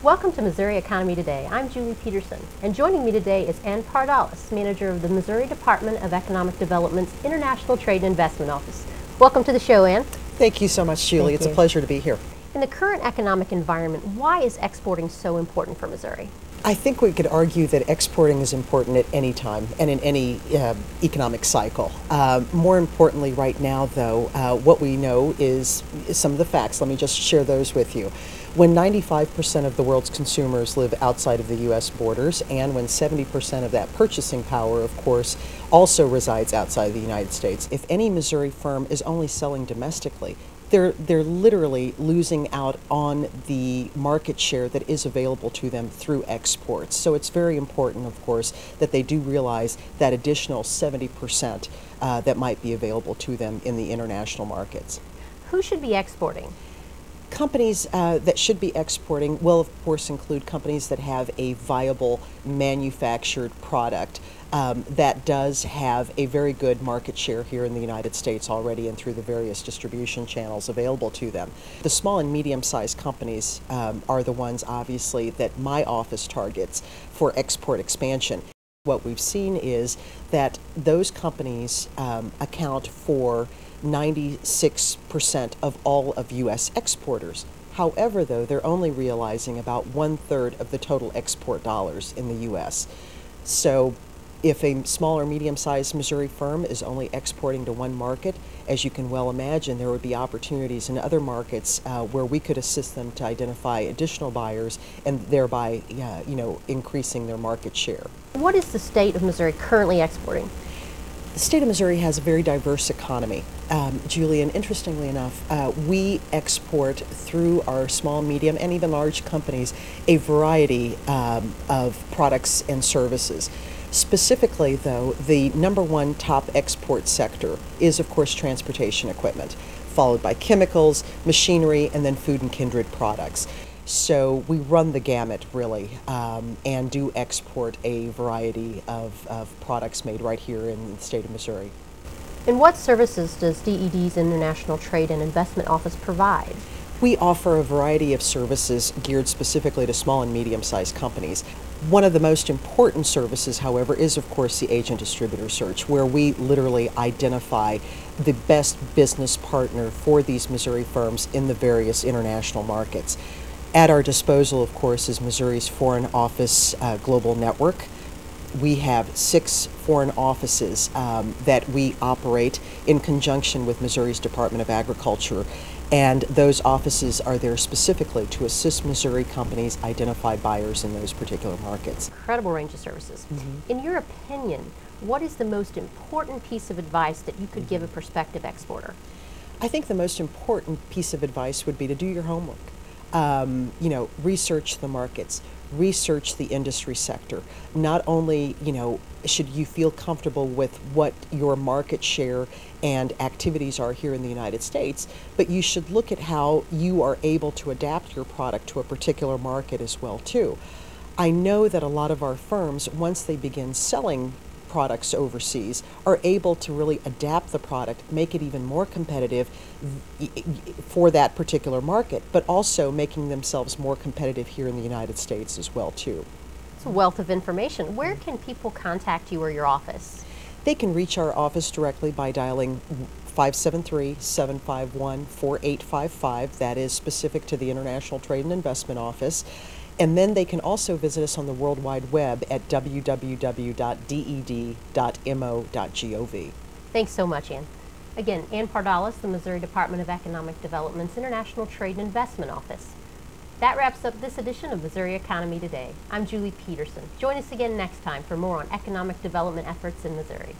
Welcome to Missouri Economy Today. I'm Julie Peterson, and joining me today is Ann Pardalos, manager of the Missouri Department of Economic Development's International Trade and Investment Office. Welcome to the show, Ann. Thank you so much, Julie. It's a pleasure to be here. In the current economic environment, why is exporting so important for Missouri? I think we could argue that exporting is important at any time and in any economic cycle. More importantly right now, though, what we know is some of the facts. Let me just share those with you. When 95% of the world's consumers live outside of the U.S. borders, and when 70% of that purchasing power, of course, also resides outside of the United States, if any Missouri firm is only selling domestically, they're literally losing out on the market share that is available to them through exports. So it's very important, of course, that they do realize that additional 70% that might be available to them in the international markets. Who should be exporting? Companies that should be exporting will, of course, include companies that have a viable manufactured product that does have a very good market share here in the United States already and through the various distribution channels available to them. The small and medium-sized companies are the ones, obviously, that my office targets for export expansion. What we've seen is that those companies account for 96% of all of U.S. exporters. However, though, they're only realizing about 1/3 of the total export dollars in the U.S. So if a small or medium-sized Missouri firm is only exporting to one market, as you can well imagine, there would be opportunities in other markets where we could assist them to identify additional buyers and thereby, increasing their market share. What is the state of Missouri currently exporting? The state of Missouri has a very diverse economy, Julie, and interestingly enough, we export through our small, medium, and even large companies a variety of products and services. Specifically, though, the #1 top export sector is, of course, transportation equipment, followed by chemicals, machinery, and then food and kindred products. So we run the gamut, really, and do export a variety of products made right here in the state of Missouri. And what services does DED's International Trade and Investment Office provide? We offer a variety of services geared specifically to small and medium-sized companies. One of the most important services, however, is, of course, the agent-distributor search, where we literally identify the best business partner for these Missouri firms in the various international markets. At our disposal, of course, is Missouri's Foreign Office Global Network. We have 6 foreign offices that we operate in conjunction with Missouri's Department of Agriculture, and those offices are there specifically to assist Missouri companies identify buyers in those particular markets. Incredible range of services. In your opinion, what is the most important piece of advice that you could give a prospective exporter? I think the most important piece of advice would be to do your homework. Research the markets, research the industry sector. Not only, should you feel comfortable with what your market share and activities are here in the United States, but you should look at how you are able to adapt your product to a particular market as well, too. I know that a lot of our firms, once they begin selling products overseas, are able to really adapt the product, make it even more competitive for that particular market, but also making themselves more competitive here in the United States as well, too. It's a wealth of information. Where can people contact you or your office? They can reach our office directly by dialing 573-751-4855. That is specific to the International Trade and Investment Office. And then they can also visit us on the World Wide Web at www.ded.mo.gov. Thanks so much, Ann. Again, Ann Pardalos, the Missouri Department of Economic Development's International Trade and Investment Office. That wraps up this edition of Missouri Economy Today. I'm Julie Peterson. Join us again next time for more on economic development efforts in Missouri.